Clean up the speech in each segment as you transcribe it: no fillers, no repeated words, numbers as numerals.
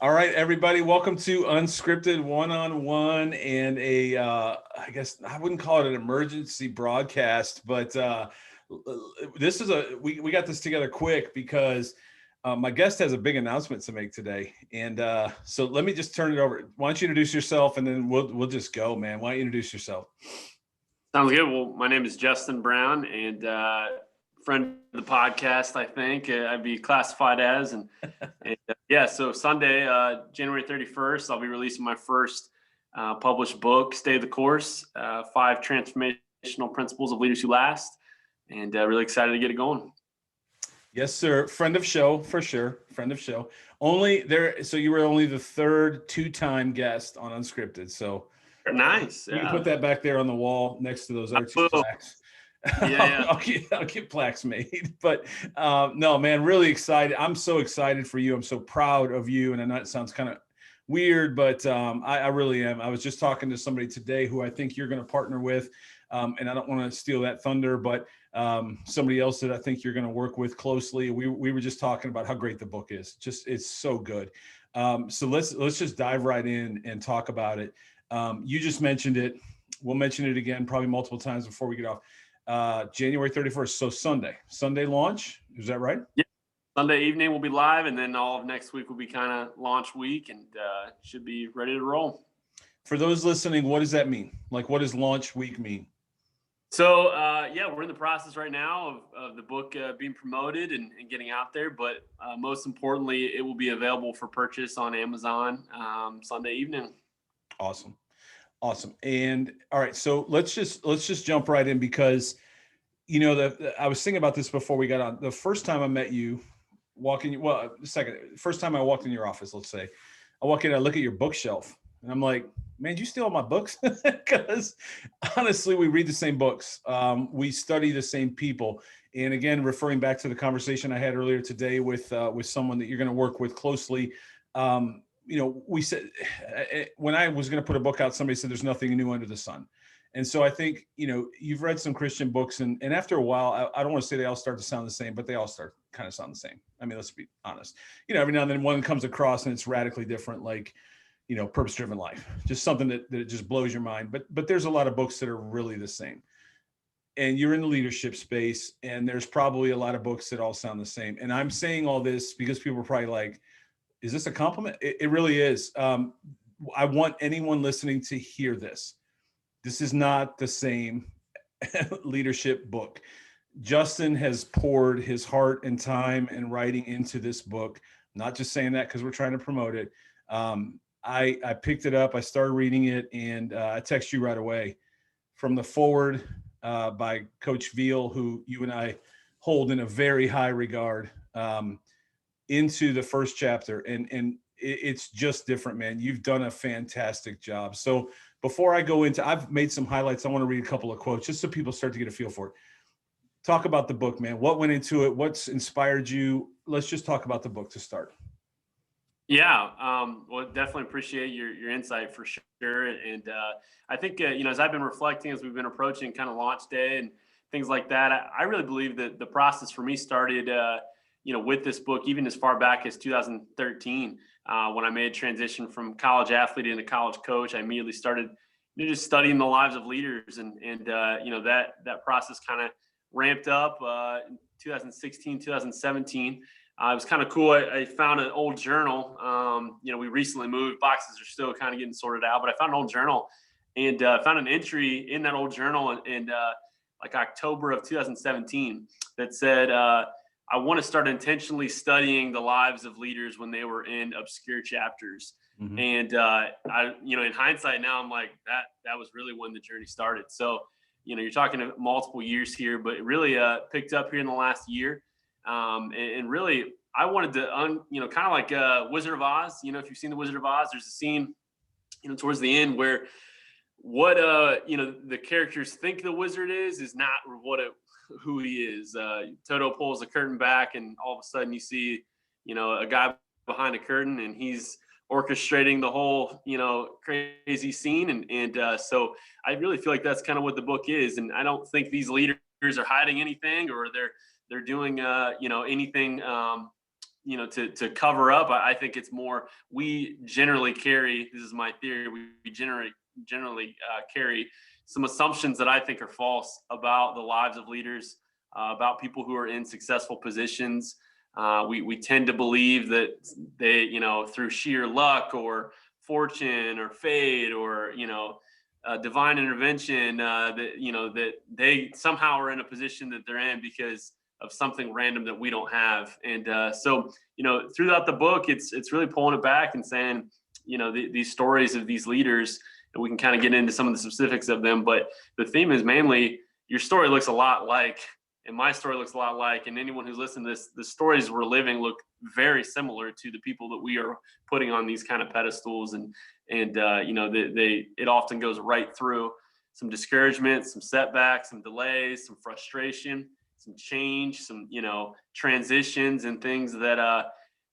All right, everybody, welcome to Unscripted One-on-One and I guess I wouldn't call it an emergency broadcast, but this is we got this together quick because my guest has a big announcement to make today. And so let me just turn it over. Why don't you introduce yourself and then we'll just go, man. Why don't you introduce yourself? Sounds good. Well, my name is Justin Brown and friend of the podcast, I think I'd be classified as. So Sunday, January 31st, I'll be releasing my first published book, Stay the Course, 5 Transformational Principles of Leaders Who Last. And really excited to get it going. Yes, sir. Friend of show, for sure. Friend of show. So you were only the third 2-time guest on Unscripted. So nice. You can put that back there on the wall next to those other 2 plaques. Yeah. I'll get plaques made. But no, man, really excited. I'm so excited for you. I'm so proud of you. And I know it sounds kind of weird, but I really am. I was just talking to somebody today who I think you're going to partner with. And I don't want to steal that thunder, but somebody else that I think you're going to work with closely. We were just talking about how great the book is. It's so good. So let's just dive right in and talk about it. You just mentioned it. We'll mention it again, probably multiple times before we get off. January 31st. So Sunday launch. Is that right? Yeah. Sunday evening we'll be live, and then all of next week will be kind of launch week, and should be ready to roll. For those listening, what does that mean? Like, what does launch week mean? So, we're in the process right now of the book being promoted and getting out there. But most importantly, it will be available for purchase on Amazon Sunday evening. Awesome. And all right, so let's just jump right in because, I was thinking about this before we got on. The first time I met you, first time I walked in your office, let's say, I walk in, I look at your bookshelf, and I'm like, man, you steal all my books? Because honestly, we read the same books. We study the same people. And again, referring back to the conversation I had earlier today with someone that you're going to work with closely, we said, when I was going to put a book out, somebody said, there's nothing new under the sun. And so I think, you've read some Christian books and after a while, I don't want to say they all start to sound the same, but they all start kind of sound the same. I mean, let's be honest, every now and then one comes across and it's radically different, like, purpose-driven life, just something that just blows your mind. But there's a lot of books that are really the same. And you're in the leadership space, and there's probably a lot of books that all sound the same. And I'm saying all this because people are probably like, is this a compliment? It really is. I want anyone listening to hear this. This is not the same leadership book. Justin has poured his heart and time and writing into this book. I'm not just saying that because we're trying to promote it. I picked it up, I started reading it, and I text you right away. From the forward by Coach Veal, who you and I hold in a very high regard, into the first chapter. And it's just different, man. You've done a fantastic job. So before I go into, I've made some highlights. I want to read a couple of quotes just so people start to get a feel for it. Talk about the book, man. What went into it? What's inspired you? Let's just talk about the book to start. Yeah, well, definitely appreciate your insight for sure. And I think, as I've been reflecting, as we've been approaching kind of launch day and things like that, I really believe that the process for me started, with this book, even as far back as 2013, when I made a transition from college athlete into college coach. I immediately started just studying the lives of leaders, and that process kind of ramped up in 2016, 2017. It was kind of cool. I found an old journal. We recently moved. Boxes are still kind of getting sorted out, but I found an old journal and found an entry in that old journal in like October of 2017 that said, I want to start intentionally studying the lives of leaders when they were in obscure chapters. Mm-hmm. And in hindsight now, I'm like, that was really when the journey started. So, you're talking multiple years here, but it really picked up here in the last year. And really, I wanted to, kind of like Wizard of Oz. If you've seen the Wizard of Oz, there's a scene, towards the end where what the characters think the wizard is not who he is. Toto pulls the curtain back, and all of a sudden you see, a guy behind a curtain, and he's orchestrating the whole, crazy scene. And so I really feel like that's kind of what the book is. And I don't think these leaders are hiding anything, or they're doing, anything, to cover up. I think it's more, we generally carry, this is my theory, we generally carry some assumptions that I think are false about the lives of leaders, about people who are in successful positions. We tend to believe that they, through sheer luck or fortune or fate or, divine intervention, that they somehow are in a position that they're in because of something random that we don't have. And so, throughout the book, it's really pulling it back and saying, these stories of these leaders, and we can kind of get into some of the specifics of them. But the theme is mainly your story looks a lot like, and my story looks a lot like, and anyone who's listening to this, the stories we're living look very similar to the people that we are putting on these kind of pedestals. And it often goes right through some discouragement, some setbacks, some delays, some frustration, some change, some, transitions and things that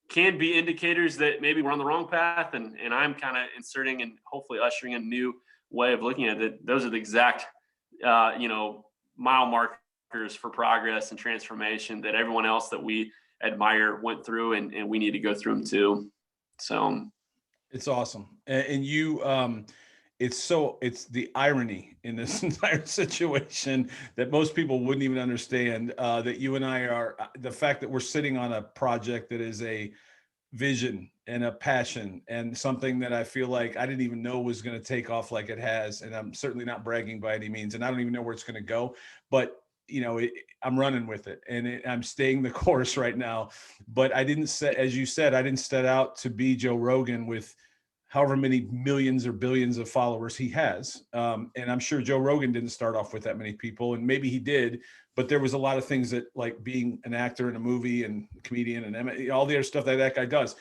can be indicators that maybe we're on the wrong path. And I'm kind of inserting and hopefully ushering a new way of looking at it. Those are the exact, mile markers for progress and transformation that everyone else that we admire went through, and we need to go through them too. So it's awesome. And you, it's the irony in this entire situation that most people wouldn't even understand, that you and I are, the fact that we're sitting on a project that is a vision and a passion and something that I feel like I didn't even know was going to take off like it has. And I'm certainly not bragging by any means, and I don't even know where it's going to go, but I'm running with it, and I'm staying the course right now. But I didn't set, as you said, I didn't set out to be Joe Rogan with however many millions or billions of followers he has. And I'm sure Joe Rogan didn't start off with that many people, and maybe he did, but there was a lot of things that, like being an actor in a movie and a comedian and all the other stuff that guy does.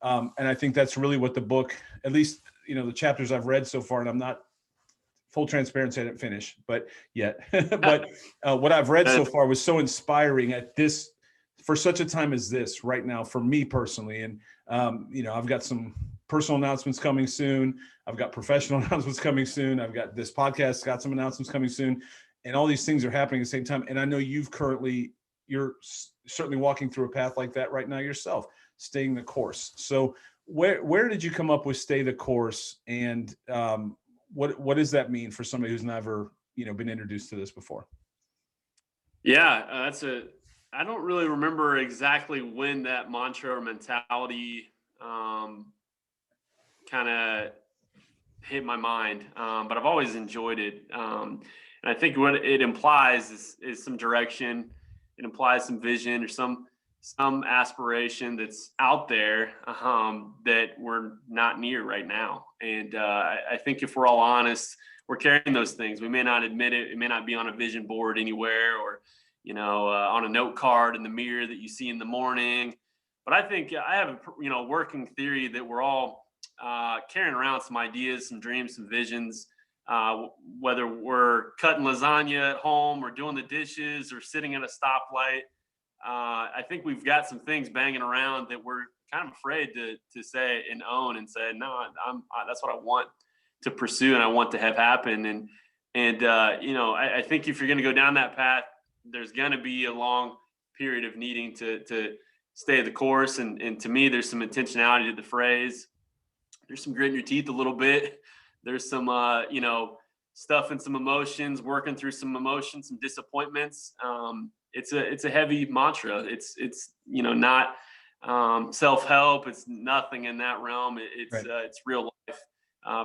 And I think that's really what the book, at least, the chapters I've read so far, and I'm not, full transparency, I didn't finish, but yet, but what I've read so far was so inspiring for such a time as this right now, for me personally. And, I've got some personal announcements coming soon. I've got professional announcements coming soon. I've got this podcast, got some announcements coming soon, and all these things are happening at the same time. And I know you're certainly walking through a path like that right now yourself, staying the course. So where did you come up with stay the course? And, what does that mean for somebody who's never, been introduced to this before? Yeah, I don't really remember exactly when that mantra or mentality kind of hit my mind, but I've always enjoyed it. And I think what it implies is some direction. It implies some vision or some aspiration that's out there, that we're not near right now. And I think if we're all honest, we're carrying those things. We may not admit it. It may not be on a vision board anywhere, or, on a note card in the mirror that you see in the morning. But I think I have a, working theory that we're all carrying around some ideas, some dreams, some visions, whether we're cutting lasagna at home or doing the dishes or sitting at a stoplight. I think we've got some things banging around that we're kind of afraid to say and own and say, no, that's what I want to pursue and I want to have happen. And I think if you're going to go down that path, there's going to be a long period of needing to stay the course. And to me, there's some intentionality to the phrase. There's some grit in your teeth a little bit. There's some, stuff and some emotions, working through some emotions, some disappointments. It's a heavy mantra. It's not self-help. It's nothing in that realm. It's real life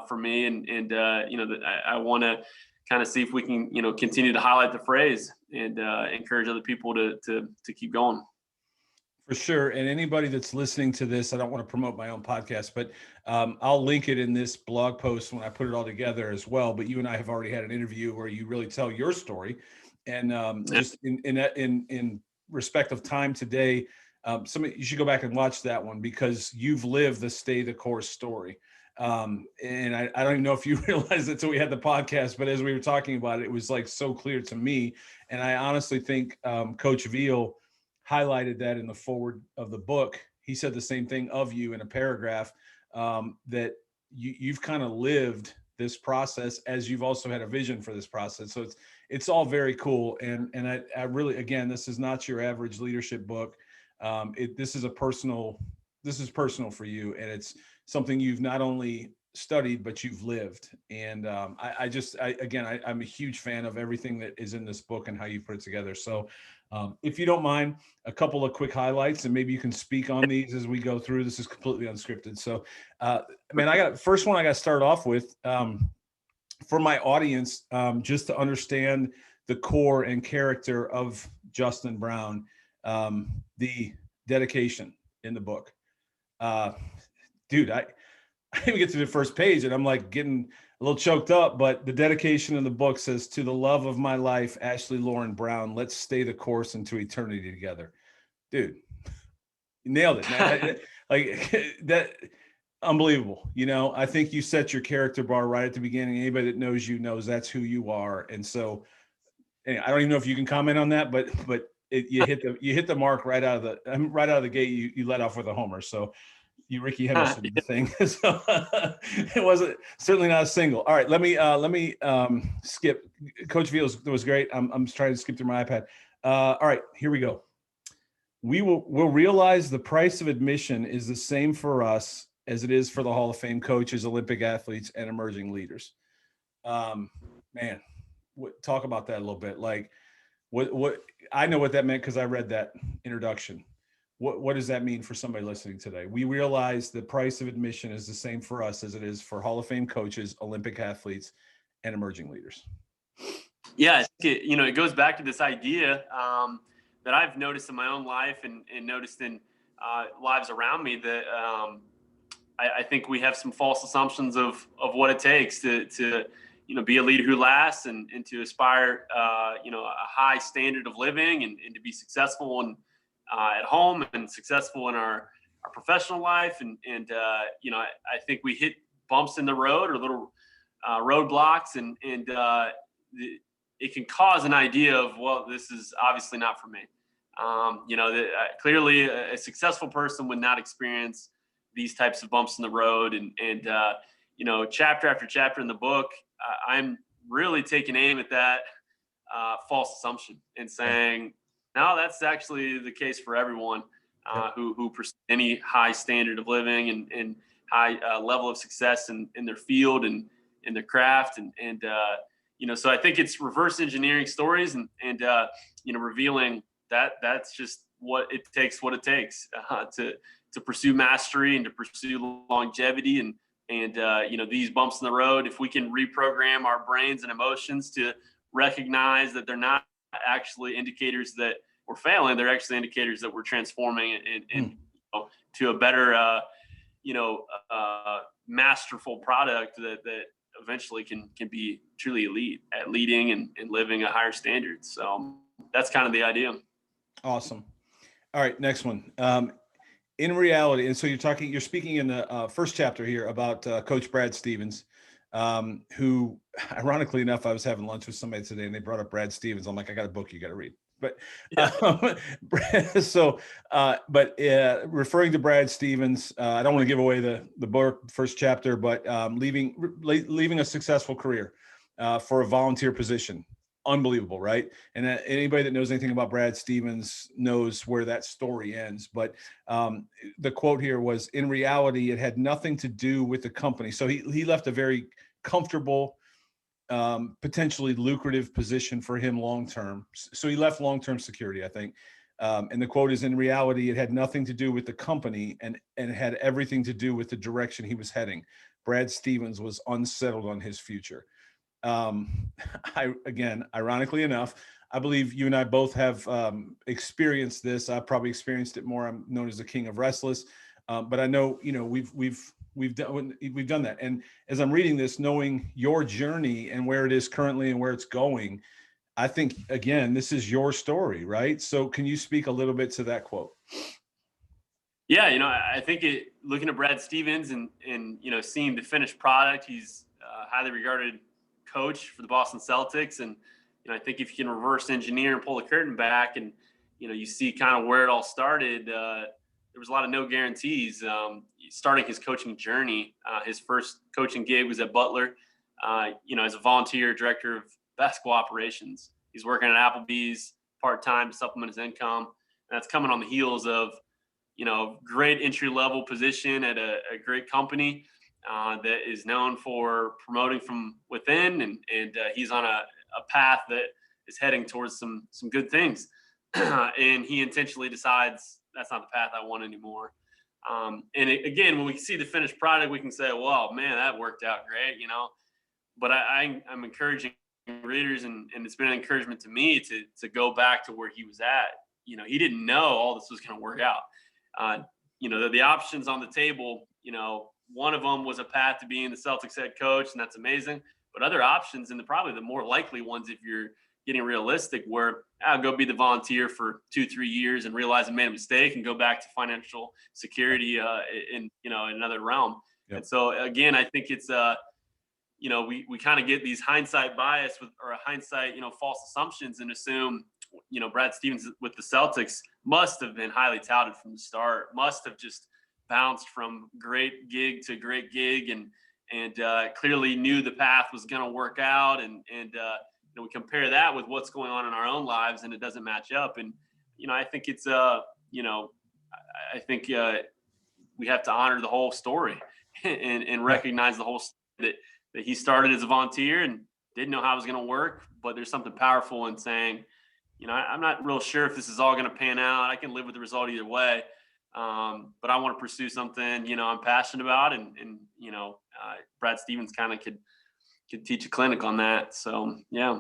for me. And I want to kind of see if we can, continue to highlight the phrase and encourage other people to keep going. For sure. And anybody that's listening to this, I don't want to promote my own podcast, but I'll link it in this blog post when I put it all together as well. But you and I have already had an interview where you really tell your story. And just in respect of time today, you should go back and watch that one, because you've lived the stay the course story. And I don't even know if you realized it until we had the podcast, but as we were talking about it, it was like so clear to me. And I honestly think Coach Veal highlighted that in the forward of the book. He said the same thing of you in a paragraph, that you've kind of lived this process as you've also had a vision for this process. So it's all very cool. And I really, again, this is not your average leadership book. This is personal for you, and it's something you've not only studied but you've lived. And I'm a huge fan of everything that is in this book and how you put it together. So if you don't mind, a couple of quick highlights, and maybe you can speak on these as we go through. This is completely unscripted. So first one I got to start off with, for my audience, just to understand the core and character of Justin Brown, the dedication in the book. Dude, I even get to the first page and I'm like getting a little choked up, but the dedication in the book says, "To the love of my life, Ashley Lauren Brown, let's stay the course into eternity together." Dude, you nailed it, man. Like that, unbelievable. I think you set your character bar right at the beginning. Anybody that knows you knows that's who you are. And so anyway, I don't even know if you can comment on that, but you hit the mark right out of the gate. You let off with a homer. So you Ricky Henderson the thing. So it wasn't certainly not a single. All right, let me skip. Coach V was great. I'm trying to skip through my iPad. All right, here we go. We'll realize the price of admission is the same for us as it is for the Hall of Fame coaches, Olympic athletes, and emerging leaders. Man, talk about that a little bit. Like what I know what that meant because I read that introduction. What does that mean for somebody listening today? We realize the price of admission is the same for us as it is for Hall of Fame coaches, Olympic athletes, and emerging leaders. Yeah, I think it goes back to this idea that I've noticed in my own life and noticed in lives around me that I think we have some false assumptions of what it takes to be a leader who lasts and to aspire a high standard of living and to be successful and at home and successful in our professional life. And I think we hit bumps in the road or little roadblocks and it can cause an idea of, well, this is obviously not for me. Clearly a successful person would not experience these types of bumps in the road. And chapter after chapter in the book, I'm really taking aim at that false assumption and saying, no, that's actually the case for everyone who pursues any high standard of living and high level of success in their field and in their craft. So I think it's reverse engineering stories and revealing that that's just what it takes to pursue mastery and to pursue longevity and these bumps in the road. If we can reprogram our brains and emotions to recognize that they're not actually indicators that we're failing, they're actually indicators that we're transforming to a better, masterful product that eventually can be truly elite at leading and living a higher standard. So that's kind of the idea. Awesome. All right, next one. In reality, and so you're speaking in the first chapter here about Coach Brad Stevens, who, ironically enough, I was having lunch with somebody today and they brought up Brad Stevens. I'm like, I got a book you got to read. But referring to Brad Stevens, I don't want to give away the book first chapter, but leaving a successful career for a volunteer position. Unbelievable, right? And anybody that knows anything about Brad Stevens knows where that story ends. But the quote here was, in reality, it had nothing to do with the company. So he left a very comfortable, potentially lucrative position for him long-term. So he left long-term security, I think. And the quote is, in reality, it had nothing to do with the company and it had everything to do with the direction he was heading. Brad Stevens was unsettled on his future. Ironically enough, I believe you and I both have experienced this. I've probably experienced it more. I'm known as the King of Restless, but I know we've done that. And as I'm reading this, knowing your journey and where it is currently and where it's going, I think again this is your story, right? So can you speak a little bit to that quote? Yeah, I think looking at Brad Stevens and seeing the finished product, he's a highly regarded coach for the Boston Celtics. And, I think if you can reverse engineer and pull the curtain back and, you see kind of where it all started, there was a lot of no guarantees. Starting his coaching journey, his first coaching gig was at Butler, as a volunteer director of basketball operations. He's working at Applebee's part-time to supplement his income. that's coming on the heels of, great entry level position at a great company that is known for promoting from within, and he's on a path that is heading towards some good things. And he intentionally decides that's not the path I want anymore. Again, when we see the finished product, we can say, well, man, that worked out great, but I'm encouraging readers, and it's been an encouragement to me to go back to where he was at. He didn't know all this was going to work out. The options on the table, one of them was a path to being the Celtics head coach, and that's amazing. But other options, and probably the more likely ones, if you're getting realistic, where I'll go be the volunteer for 2-3 years and realize I made a mistake and go back to financial security in another realm. Yep. And so again, I think it's we kind of get these hindsight bias or hindsight false assumptions and assume Brad Stevens with the Celtics must have been highly touted from the start, must have just bounced from great gig to great gig, and clearly knew the path was going to work out, and we compare that with what's going on in our own lives, and it doesn't match up. And I think it's I think we have to honor the whole story and recognize the whole story, that he started as a volunteer and didn't know how it was going to work, but there's something powerful in saying, I'm not real sure if this is all going to pan out. I can live with the result either way. But I want to pursue something, I'm passionate about, and Brad Stevens kind of could teach a clinic on that. So, yeah.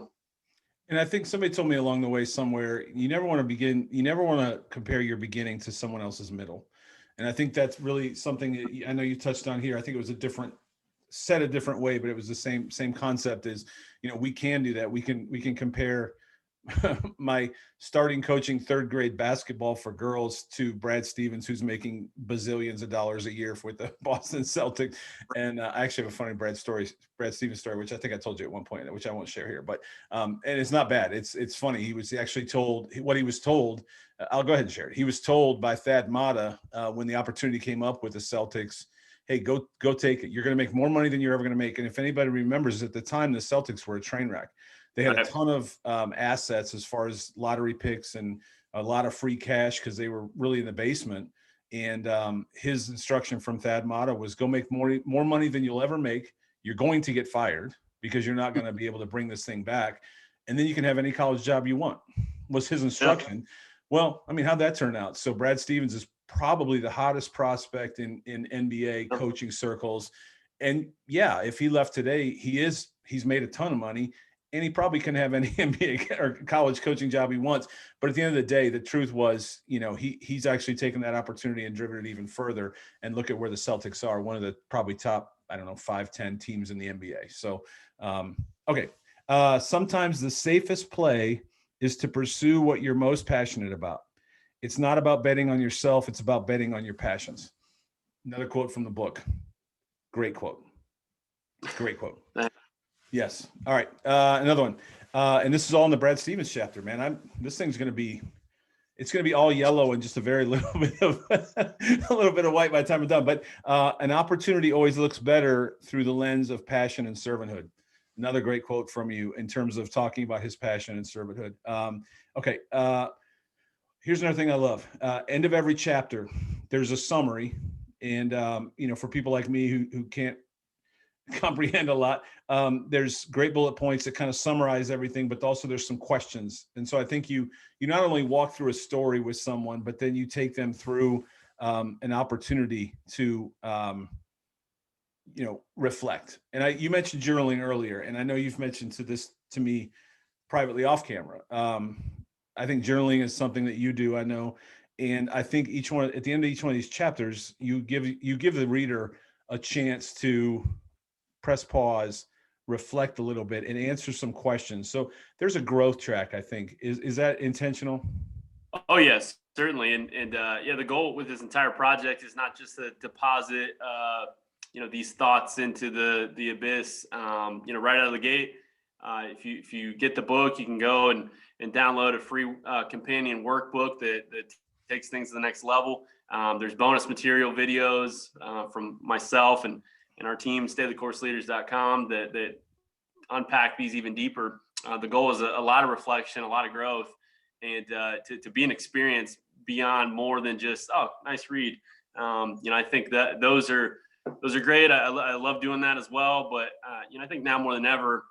And I think somebody told me along the way somewhere, you never want to compare your beginning to someone else's middle. And I think that's really something that I know you touched on here. I think it was a different way, but it was the same concept is, we can do that. We can compare my starting coaching third grade basketball for girls to Brad Stevens, who's making bazillions of dollars a year with the Boston Celtics. And I actually have a funny Brad Stevens story, which I think I told you at one point, which I won't share here, but and it's not bad. It's funny. He was actually told what he was told. I'll go ahead and share it. He was told by Thad Matta when the opportunity came up with the Celtics, hey, go take it. You're going to make more money than you're ever going to make. And if anybody remembers, at the time, the Celtics were a train wreck. They had a ton of assets as far as lottery picks and a lot of free cash because they were really in the basement. And his instruction from Thad Matta was go make more money than you'll ever make. You're going to get fired because you're not going to be able to bring this thing back. And then you can have any college job you want, was his instruction. Yeah. Well, I mean, how'd that turn out? So Brad Stevens is probably the hottest prospect in NBA coaching circles. And yeah, if he left today, he's made a ton of money. And he probably can have any NBA or college coaching job he wants. But at the end of the day, the truth was, he's actually taken that opportunity and driven it even further. And look at where the Celtics are, one of the probably top, 5-10 teams in the NBA. So, okay. Sometimes the safest play is to pursue what you're most passionate about. It's not about betting on yourself. It's about betting on your passions. Another quote from the book. Great quote. Great quote. Yes. All right. Another one. And this is all in the Brad Stevens chapter, man. This thing's going to be, it's going to be all yellow and just a very little bit of a little bit of white by the time I'm done. But an opportunity always looks better through the lens of passion and servanthood. Another great quote from you in terms of talking about his passion and servanthood. Okay. Here's another thing I love. End of every chapter, there's a summary. And, for people like me who can't comprehend a lot, there's great bullet points that kind of summarize everything, but also there's some questions. And so I think you not only walk through a story with someone, but then you take them through an opportunity to, reflect. And you mentioned journaling earlier, and I know you've mentioned to me privately off camera. I think journaling is something that you do, I know. And I think at the end of each one of these chapters, you give the reader a chance to press pause, reflect a little bit, and answer some questions. So there's a growth track, I think. Is that intentional? Oh, yes, certainly. And the goal with this entire project is not just to deposit, these thoughts into the abyss, right out of the gate. If you get the book, you can go and download a free companion workbook that takes things to the next level. There's bonus material videos from myself and our team, staythecourse.leaders.com, that unpack these even deeper. The goal is a lot of reflection, a lot of growth, and to be an experience beyond more than just, oh, nice read. I think that those are great. I love doing that as well. But I think now more than ever,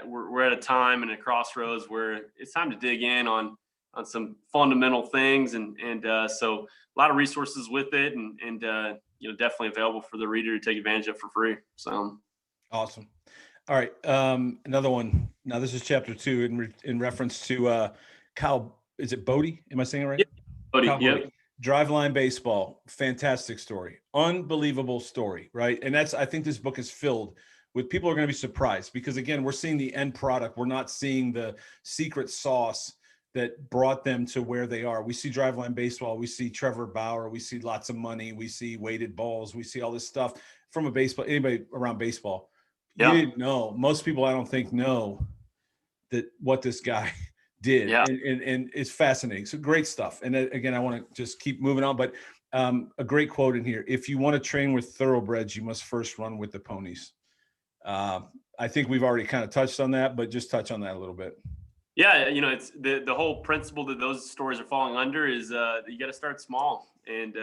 we're at a time and a crossroads where it's time to dig in on some fundamental things, and so a lot of resources with it, and definitely available for the reader to take advantage of for free. So awesome. All right, another one. Now this is chapter 2 in reference to Kyle. Is it Bodie? Am I saying it right? Yep. Bodie, Kyle yep. Bodie. Driveline Baseball, fantastic story, unbelievable story, right? And I think this book is filled with people who are going to be surprised, because again, we're seeing the end product. We're not seeing the secret sauce that brought them to where they are. We see Driveline Baseball, we see Trevor Bauer, we see lots of money, we see weighted balls, we see all this stuff from anybody around baseball. You didn't know. Most people, I don't think, know that what this guy did. Yeah. And it's fascinating. So great stuff. And again, I want to just keep moving on, but a great quote in here: if you want to train with thoroughbreds, you must first run with the ponies. I think we've already kind of touched on that, but just touch on that a little bit. Yeah, it's the whole principle that those stories are falling under is you got to start small, and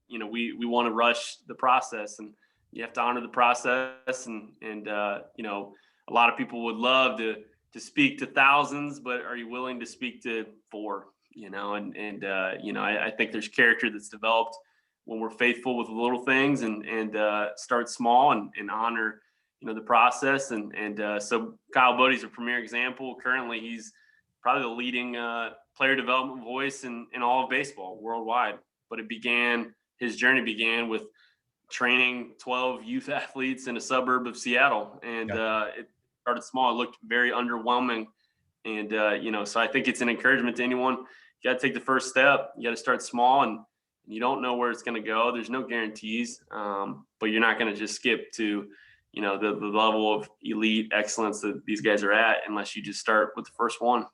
we want to rush the process, and you have to honor the process, and a lot of people would love to speak to thousands, but are you willing to speak to 4? I think there's character that's developed when we're faithful with the little things, and start small and honor the process. And so Kyle Bodie's a premier example. Currently, he's probably the leading player development voice in all of baseball worldwide. But his journey began with training 12 youth athletes in a suburb of Seattle. And it started small. It looked very underwhelming. And, so I think it's an encouragement to anyone. You got to take the first step. You got to start small, and you don't know where it's going to go. There's no guarantees, but you're not going to just skip to the level of elite excellence that these guys are at unless you just start with the first one.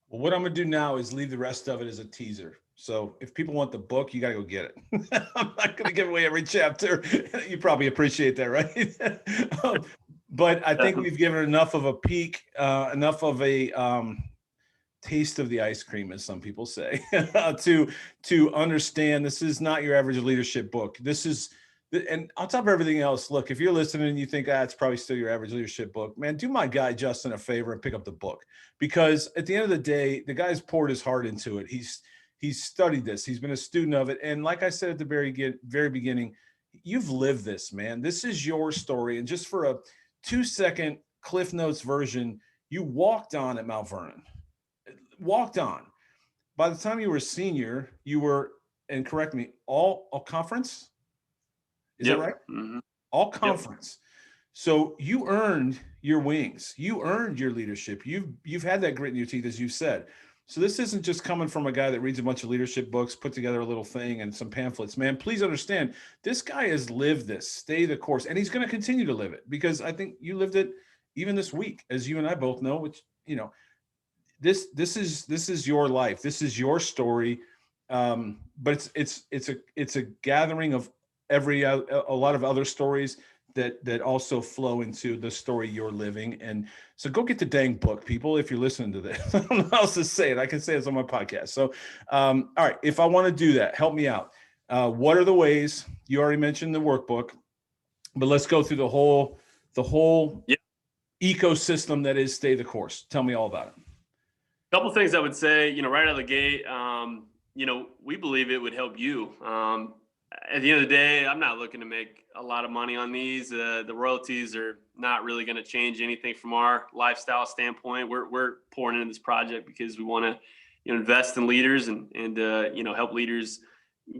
Well, what I'm going to do now is leave the rest of it as a teaser. So if people want the book, you got to go get it. I'm not going to give away every chapter. You probably appreciate that, right? But I think we've given enough of a peek, enough of a taste of the ice cream, as some people say, to understand this is not your average leadership book. This is, and on top of everything else, look, if you're listening and you think, it's probably still your average leadership book, man, do my guy Justin a favor and pick up the book, because at the end of the day, the guy's poured his heart into it. He's studied this. He's been a student of it. And like I said at the very beginning, you've lived this, man. This is your story. And just for a 2-second Cliff Notes version, you walked on at Mount Vernon. Walked on. By the time you were a senior, you were, and correct me, all conference? Is that right? Mm-hmm. All conference. Yep. So you earned your wings. You earned your leadership. You've had that grit in your teeth, as you've said. So this isn't just coming from a guy that reads a bunch of leadership books, put together a little thing and some pamphlets. Man, please understand, this guy has lived this, stay the course, and he's going to continue to live it, because I think you lived it even this week, as you and I both know, which, this is your life. This is your story. But it's a gathering of a lot of other stories that also flow into the story you're living. And so go get the dang book, people, if you're listening to this. I don't know how else to say it. I can say it's on my podcast. So, all right, if I want to do that, help me out. What are the ways? You already mentioned the workbook, but let's go through the whole ecosystem that is Stay the Course. Tell me all about it. A couple of things I would say, right out of the gate, we believe it would help you. At the end of the day, I'm not looking to make a lot of money on these. The royalties are not really going to change anything from our lifestyle standpoint. We're pouring into this project because we want to, invest in leaders and help leaders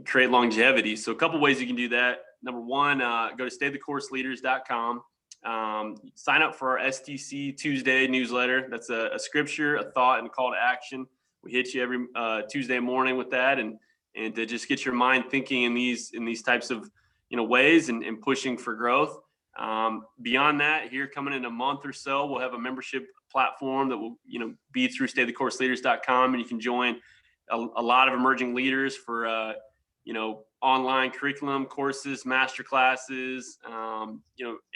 create longevity. So a couple ways you can do that. Number one, go to staythecourseleaders.com. Sign up for our STC Tuesday newsletter. That's a scripture, a thought, and a call to action. We hit you every Tuesday morning with that, and to just get your mind thinking in these types of ways and pushing for growth. Beyond that, here coming in a month or so, we'll have a membership platform that will be through staythecourseleaders.com, and you can join a lot of emerging leaders for online curriculum, courses, master classes,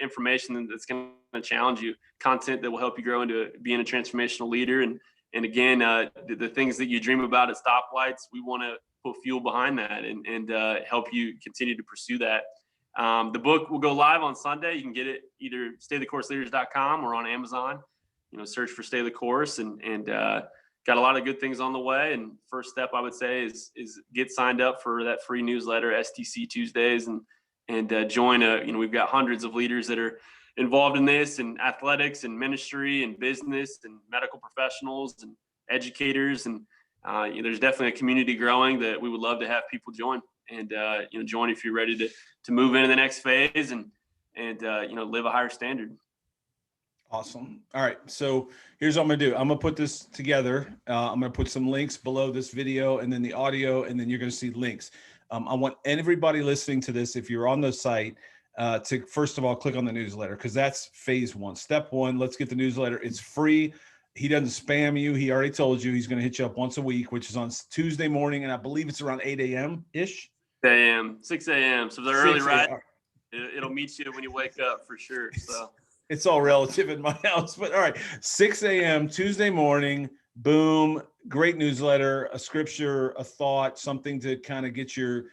information that's going to challenge you, content that will help you grow into being a transformational leader, and And again, the things that you dream about at stoplights, we want to put fuel behind that and help you continue to pursue that. The book will go live on Sunday. You can get it either staythecourseleaders.com or on Amazon. Search for Stay the Course, and got a lot of good things on the way. And first step, I would say, is get signed up for that free newsletter, STC Tuesdays, and join we've got hundreds of leaders that are involved in this, and athletics and ministry and business and medical professionals and educators. And there's definitely a community growing that we would love to have people join, and join if you're ready to move into the next phase and live a higher standard. Awesome. All right. So here's what I'm going to do. I'm going to put this together. I'm going to put some links below this video and then the audio, and then you're going to see links. I want everybody listening to this, if you're on the site, to first of all, click on the newsletter, because that's phase one. Step one, let's get the newsletter. It's free. He doesn't spam you. He already told you he's going to hit you up once a week, which is on Tuesday morning. And I believe it's around 8 a.m. ish. 6 a.m. So they're early, right? It'll meet you when you wake up for sure. So it's all relative in my house, but all right. 6 a.m. Tuesday morning, boom, great newsletter, a scripture, a thought, something to kind of get your,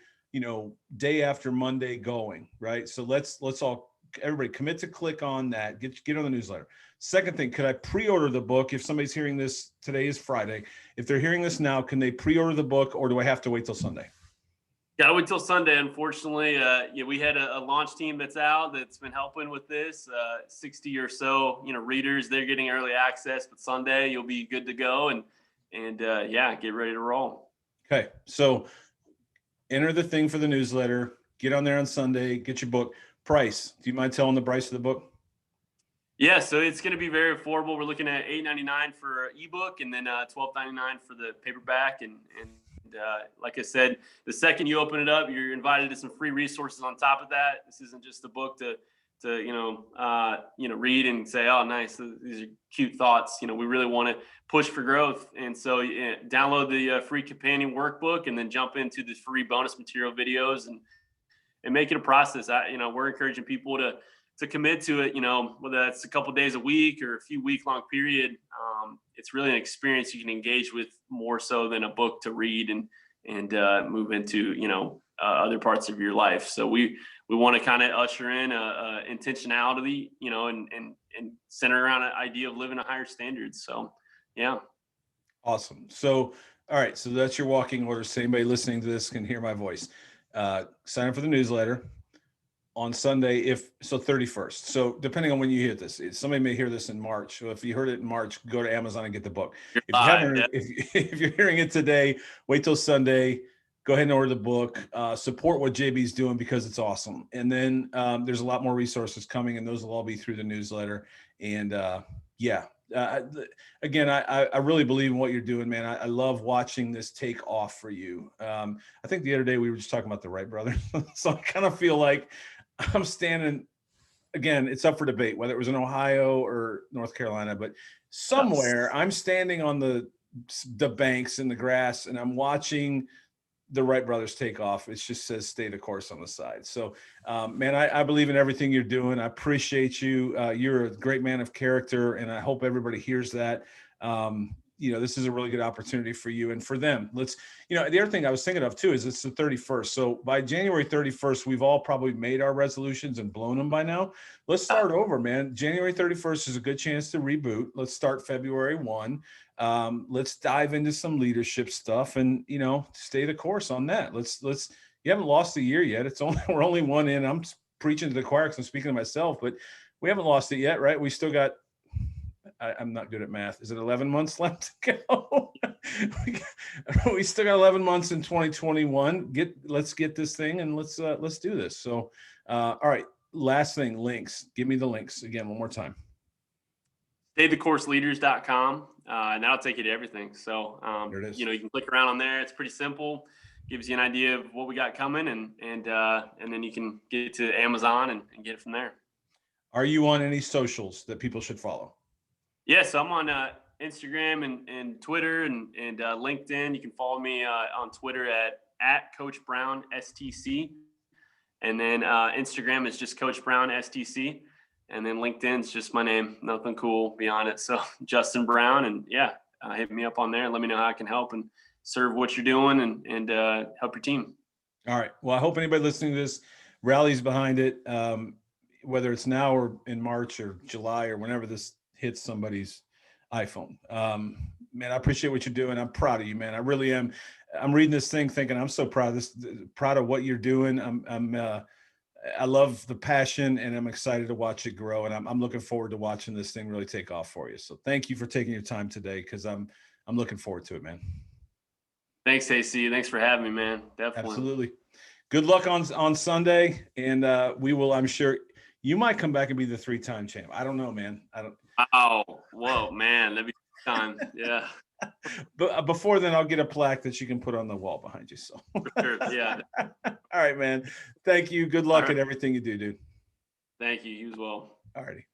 day after Monday going, right? So let's all, everybody commit to click on that, get on the newsletter. Second thing, could I pre-order the book? If somebody's hearing this, today is Friday. If they're hearing this now, can they pre-order the book, or do I have to wait till Sunday? Gotta wait till Sunday, unfortunately. We had a launch team that's been helping with this. 60 or so, readers, they're getting early access, but Sunday you'll be good to go and get ready to roll. Okay. So enter the thing for the newsletter, get on there on Sunday, get your book. Price. Do you mind telling the price of the book? Yeah, so it's going to be very affordable. We're looking at $8.99 for ebook, and then $12.99 for the paperback. And like I said, the second you open it up, you're invited to some free resources on top of that. This isn't just a book to read and say, oh, nice, these are cute thoughts. We really want to push for growth. And so download the free companion workbook, and then jump into the free bonus material videos and make it a process. We're encouraging people to commit to it, whether that's a couple of days a week or a few week-long period. It's really an experience you can engage with more so than a book to read and move into, other parts of your life. So we want to kind of usher in intentionality, and center around an idea of living a higher standard. So, yeah. Awesome. So, all right. So that's your walking order. So anybody listening to this can hear my voice. Sign up for the newsletter on Sunday, 31st. So depending on when you hear this, somebody may hear this in March. So if you heard it in March, go to Amazon and get the book. If you're hearing it today, wait till Sunday, go ahead and order the book, support what JB's doing, because it's awesome. And then there's a lot more resources coming, and those will all be through the newsletter. And again, I really believe in what you're doing, man. I love watching this take off for you. I think the other day we were just talking about the Wright brothers. So I kind of feel like I'm standing, again, it's up for debate whether it was in Ohio or North Carolina, but somewhere I'm standing on the banks in the grass, and I'm watching the Wright brothers take off. It just says "Stay the Course" on the side. So, man, I believe in everything you're doing. I appreciate you. You're a great man of character, and I hope everybody hears that. This is a really good opportunity for you and for them. The other thing I was thinking of too is it's the 31st. So by January 31st, we've all probably made our resolutions and blown them by now. Let's start over, man. January 31st is a good chance to reboot. Let's start February 1. Let's dive into some leadership stuff and, stay the course on that. You haven't lost a year yet. We're only one in. I'm preaching to the choir because I'm speaking to myself, but we haven't lost it yet, right? We still got, I'm not good at math. Is it 11 months left to go? We still got 11 months in 2021. Let's get this thing, and let's do this. So, all right. Last thing, links. Give me the links again, one more time. StayTheCourseLeaders.com. And that'll take you to everything. So, there it is. You can click around on there. It's pretty simple. Gives you an idea of what we got coming, and then you can get it to Amazon and get it from there. Are you on any socials that people should follow? Yes, I'm on Instagram and Twitter and LinkedIn. You can follow me on Twitter at Coach Brown STC, and then Instagram is just Coach Brown STC, and then LinkedIn is just my name. Nothing cool beyond it. So Justin Brown, and hit me up on there and let me know how I can help and serve what you're doing and help your team. All right. Well, I hope anybody listening to this rallies behind it, whether it's now or in March or July or whenever this hits somebody's iPhone. Man, I appreciate what you're doing. I'm proud of you, man. I really am. I'm reading this thing thinking I'm so proud of this, proud of what you're doing. I love the passion, and I'm excited to watch it grow. And I'm looking forward to watching this thing really take off for you. So thank you for taking your time today, because I'm looking forward to it, man. Thanks, AC. Thanks for having me, man. Definitely. Absolutely. Good luck on Sunday, and we will. I'm sure you might come back and be the 3-time champ. I don't know, man. I don't. Oh, whoa, man, that'd be time. Yeah. But before then, I'll get a plaque that you can put on the wall behind you. So. For sure. Yeah. All right, man. Thank you. Good luck at everything you do, dude. Thank you. You as well. All righty.